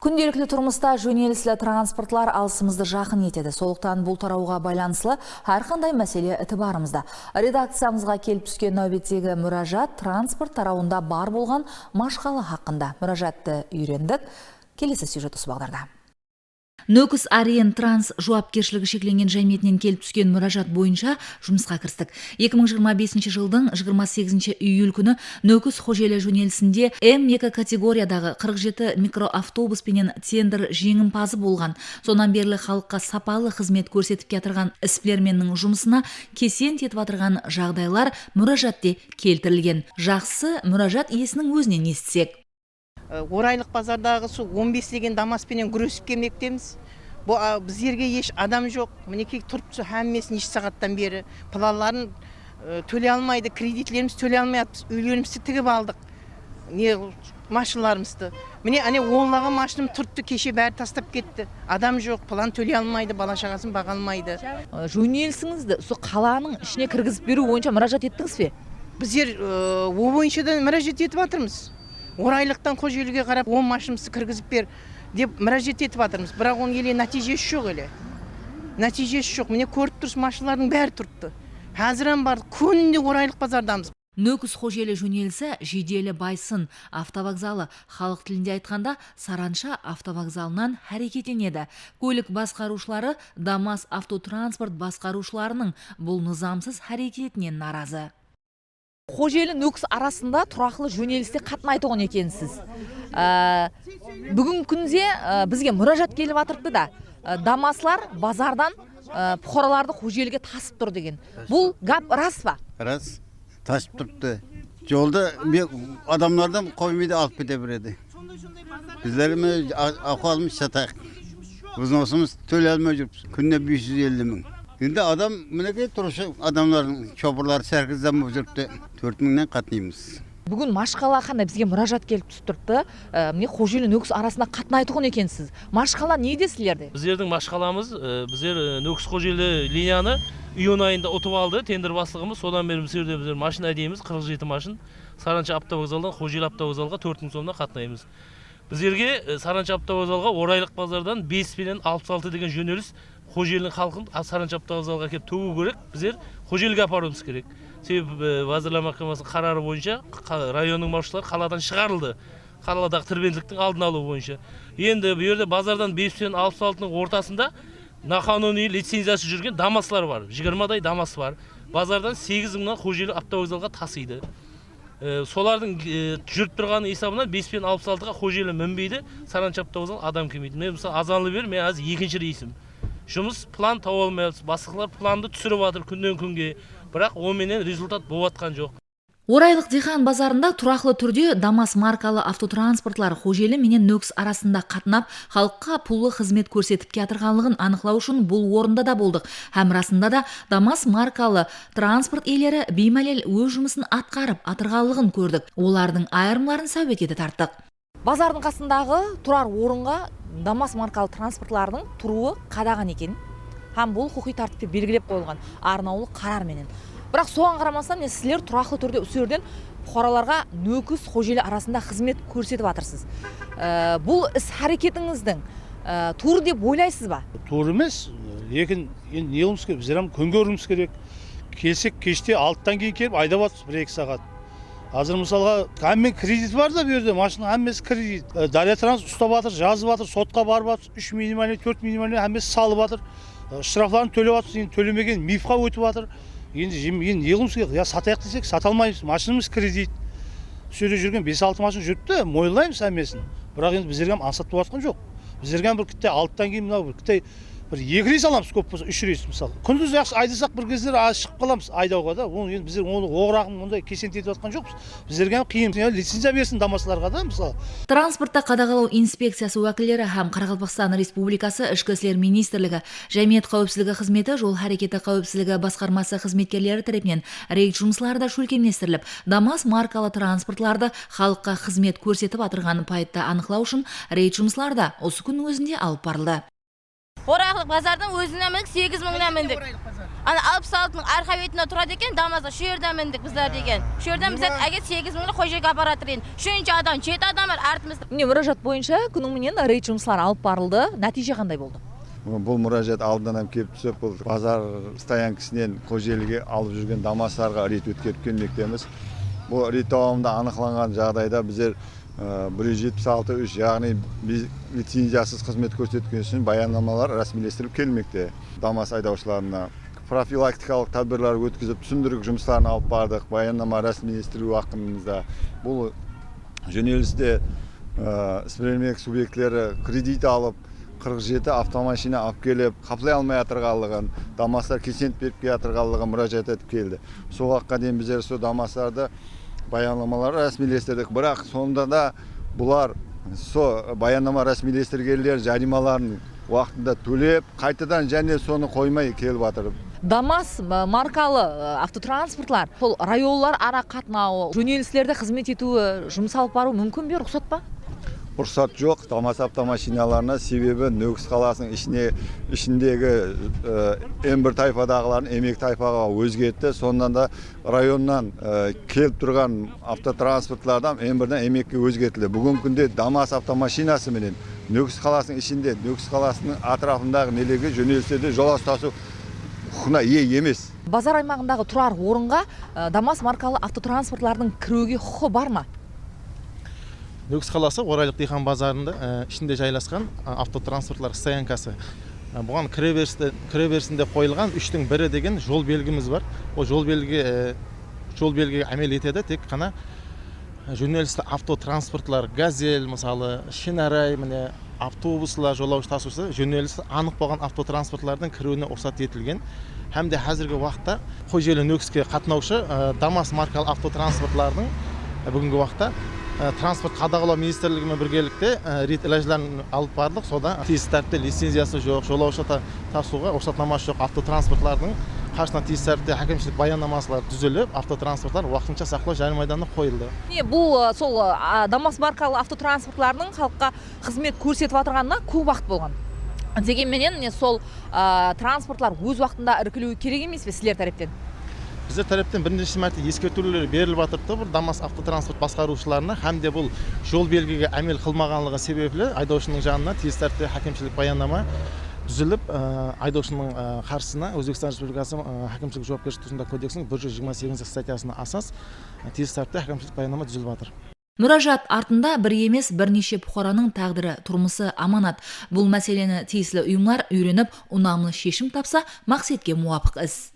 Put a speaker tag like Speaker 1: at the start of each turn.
Speaker 1: Күнделікті тұрмыста жөнеліслі транспортлар алысымызды жақын етеді. Солықтан бұл тарауға байланыслы әрқандай мәселе ітібарымызда. Редакциямызға келіп түскен нәубеттегі мұражат транспорт тарауында бар болған машқалы хақында. Мұражатты үйрендік. Келесі сюжет осы бағдарда. Нөкіс Ариен Транс жауапкершілігі шекленген жәйметінен келіп түскен мұражат бойынша жұмысқа кірістік. 2025 жылдың 28 июль күні Нөкіс Хожелі жөнелісінде М2 категориядағы 47 микроавтобуспенен тендер жеңімпазы болған. Сонан берлі халыққа сапалы қызмет көрсетіп кетірген іспілерменнің жұмысына кесен тетіп атырған жағдайлар мұражатте келтірілген. Жақсы мұражат иесінің өзінен естісек.
Speaker 2: Орайлық базардағы су 15 деген дамаспенен күресіп келмектеміз. Біздерге еш адам жоқ. Мінекей тұрып әммесін еш сағаттан бері. Пылаларын төле алмайды, кредитлеріміз төле алмайды. Үйлерімізді тігіп алдық. Машиналарымызды. Міне оңлаған машиным тұртты, кеше бәрі тастап кетті. Адам жоқ, пылан төле алмайды, бала шағасын баға алмайды.
Speaker 1: Жөнелісіңізді қаланың ішіне кіргізіп беру бойынша мұражат еттіңіз бе?
Speaker 2: Біздер о бойынша да мұражат етіп жатырмыз. Орайлықтан Хожеліге қарап 10 машинымызды кіргізіп бер деп мұражат етіп жатырмыз. Бірақ оның еле нәтижесі жоқ еле. Нәтижесі жоқ. Міне көріп тұрсыз, машиналардың бәрі тұртты. Қазірен бар, күнде Орайлық базардамыз.
Speaker 1: Нөкіс Хожелі жөнелісі жеделі Байсын автовокзалы, халық тілінде айтқанда Саранша автовокзалынан әрекеттенеді. Көлік басқарушылары Дамас автотранспорт басқарушыларының бұл нызамсыз әрекетінен наразы. Хожелі Нөкіс арасында тұрақлы жөнелісте қатынайтығын екенсіз. Бүгін күнде бізге мұражат келіп атырды да, Дамаслар базардан бұқараларды Хожеліге тасып тұр деген. Бұл гап рас па?
Speaker 3: Рас, тасып тұрды. Жолда адамлардан қоймейді алып кете береді. Біздеріміз ақуалымыз шатақ. Біздің осымыз төле алмай жүріпсіз. Күнне 550 мың. Енді адам мінекей тұрушы адамлардың шопырлары сәркізден болып жүріпті. 4000-нен қатынаймыз.
Speaker 1: Бүгін машқала қандай бізге мұражат келіп тұстырды. Міне Хожелі Нөкіс арасында қатынайтығын екенсіз. Машқала не десілерді?
Speaker 4: Біздердің машқаламыз, біздер Нөкіс Хожелі линияны июнь айында ұтып алды, тендер басылығымыз. Содан бері біздер машина әдейміз, 47 машин. Саранша автовокзалдан Хожелі автовокзалға 4000 сомнан қатынаймыз. Біздерге Саранша автовокзалға Орайлық базардан 5 пенен 66 деген жөнеліс Хожелінің халқын Саранша автовокзалға келіп төгу керек. Біздер Хожеліге апаруымыз керек. Себебі Вазырлар Mahkemesi'nin қарары бойынша районның басшылары қаладан шығарылды. Қаладағы тірбенділіктің алдын алу бойынша. Енді бұл жерде базардан 566-ның ортасында нақануни лицензиясы жүрген Дамаслар бар. 20-дай Дамас бар. Базардан 8000-нан Хожелі автовокзалға тасиды. Солардың жүріп тұрған есабынан 566-ға Хожелі мінбейді, Саранша автовокзал адам келмейді. Мен мысалы азанлы бер, мен аз екінші рейсім. Жұмыс план тауып алмаймыз. Басқалар планды түсіріп жатыр күннен күнге. Бірақ оменен результат болып жатқан жоқ.
Speaker 1: Орайлық Дихан базарында тұрақлы түрде Дамас маркалы автотранспортлар Хожелі менен Нөкіс арасында қатынап, халыққа пулы қызмет көрсетіп кетірғанлығын анықтау үшін бұл орында да болдық. Һәм расында да Дамас маркалы транспорт иелері беймәлел өз жұмысын атқарып атырғанлығын көрдік. Олардың айырымларын сәуекеті тарттық. Базардың қасындағы тұрар орынға Дамас маркалы транспортлардың тұруы қадаған екен. Һәм бұл құқи тәртіпте белгілеп қойылған арнаулы қарар менен. Бірақ соған қарамастан сіздер тұрақлы түрде үсерден бұқараларға Нөкіс Хожелі арасында қызмет көрсетіп атырсыз. Бұл іс әрекетіңіздің тур деп ойлайсыз ба?
Speaker 5: Тур емес, не қылмыз керек? Біздер күн көруіміз керек. Келсек кеште 6-тан кейін келіп айдап атырсыз 1-2 сағат. Қазір мысалға әммен кредит бар да бұл жерде, машина әммесі кредит. Дария Транс ұстап атыр, жазып атыр, сотқа барып атыр, 3 минималия, 4 минималия әммесі салып атыр. Штрафларын төлеп атыр, төлемеген мифқа өтіп атыр. Енді не қылмыз керек? Я сатайық десек, сата алмаймыз. Машинамыз кредит. Сөйде жүрген 5-6 машин жүріпті, мойылаймыз әммесін. Бірақ енді біздерге ансатып жатқан жоқ. Біздерге бір кітте 6-тан кейін мынау бір кітте бір 2 рейс аламыз, көп болса 3 рейс мысалы. Күндіз жақсы айдасақ бір кездер шығып қаламыз айдауға да. Оны енді біздер оны оғырағын ондай кесен етіп жатқан жоқпыз. Біздерге қиын лицензия берсін Дамасларға да мысалы.
Speaker 1: Транспортта қадағалау инспекциясы уәкілдері һәм Қарақалпақстан Республикасы Ішкі істер министрлігі, Жәмиет қауіпсіздігі қызметі, жол әрекеті қауіпсіздігі басқармасы қызметкерлері тарапынан рейд жұмыстары да шөлкемлестіріліп, Дамас маркалы транспортларды халыққа қызмет көрсетіп атырғанын пайытта анықтау үшін рейд жұмыстары да осы күннің өзінде алып барылды.
Speaker 6: Орайлық базардың өзінен міндік 8.000 міндік. Ана 66 мың арқа бетінде тұрады екен, дамазда шу жерден міндік біздер деген. Шу жерден біздер әгет 8.000 қожайға апаратыр енді. Үшінші адам, 7 адам бар артымызда.
Speaker 1: Міне мұражат бойынша күніңменен рейд жұмыстары алып барылды. Нәтиже қандай болды?
Speaker 7: Бұл мұражат алдынан келіп түсіп, бұл базар стоянкасынан Қожеліге алып жүрген дамастарға рейд өткеріп келмектеміз. Бұл рейд davamında анықланған жағдайда біздер 176.3 яғни лицензиясыз қызмет көрсеткен үшін баяндамалар рәсмилестіріліп келмекте. Дамас айдаушыларына профилактикалық тәдбірлер өткізіп, түсіндірік жұмыстарын алып бардық. Баяндама рәсмилестіру уақытымызда бұл жөнелісте іс-бермек субъектлері кредит алып 47 автомашина алып келіп, қаплай алмай атырғалығын, дамастар кесент беріп атырғалығын мұражат етіп келді. Сол уақытқа дейін біздер сол дамастарды баяндамалары рәсмилестірдік. Бірақ сонда да бұлар сол баяндама рәсмилестіргендер жарималарын уақытында төлеп, қайтадан және соны қоймай келіп атырып.
Speaker 1: Дамас маркалы автотранспортлар, сол райоллар ара қатынауы, жөнелістерді қызмет етуі, жұмсалып бару мүмкін бе, рұқсат па?
Speaker 7: Рұқсат жоқ. Дамас автомашиналарына себебі Нөкіс қаласының ішіндегі М1 тайпадағыларын М2 тайпаға өзгетті. Сондан да районнан келіп тұрған автотранспортлардан М1-ден М2-ге өзгетілді. Бүгін күнде Дамас автомашинасы менен Нөкіс қаласының ішінде, Нөкіс қаласының атрафындағы нелеге жөнелістерде жол ұстасу құқығына ие емес.
Speaker 1: Базар аймағындағы тұрар орынға Дамас маркалы автотранспортлардың кіруге құқы бар ма?
Speaker 8: Нөкіс қаласы Орайлық диқан базарында ішінде жайласқан автотранспортлар стоянкасы. Бұған кіреберісінде қойылған 3-тің бірі деген жол белгіміз бар. Ол жол белгіге әмел етеді, тек қана жөнелісті автотранспортлар, газель, мысалы, шинарай, автобуслар, жолаушы тасушы жөнелісі анық болған автотранспортлардың кіруіне рұқсат етілген. Һәм де қазіргі уақытта Қожелі Нөкіске қатынаушы Дамас маркалы автотранспортлардың бүгінгі уақытта транспорт қадағалау министрлігімен біргелікте рейд иләжләрін алып бардық. Сода тиісті тәртіпте лицензиясы жоқ, жолаушы тасуға рұқсатнамасы жоқ автотранспортлардың қарсына тиісті тәртіпте әкімшілік баяндамасылар түзіліп, автотранспортлар уақытынша сақтау жарым майданына қойылды.
Speaker 1: Бұл сол Дамас маркалы автотранспортларының халыққа қызмет көрсетіп отырғанына көп уақыт болған. Дегенменен сол транспортлар өз уақытында іркілуі керек емес пе сіздер тараптан?
Speaker 8: Біздер тараптан бірнеше мәрте ескертулер беріліп жатырды бұл Дамас автотранспорт басқарушыларына, һәм де бұл жол белгіге әмел қылмағанлығы себеплі айдаушының жанына тиісті тәртіпте әкімшілік баяндама түзіліп, айдаушының қарсысына Өзбекстан Республикасы әкімшілік жауапкершілігі туралы кодексінің 128 статьясына асас тиісті тәртіпте әкімшілік баяндама түзіліп жатыр.
Speaker 1: Мұражат артында бір емес бірнеше бұқараның тағдыры, тұрмысы аманат. Бұл мәселені тиесілі ұйымлар үйреніп, ұнамлы шешім тапса, мақсатқа муафық іс.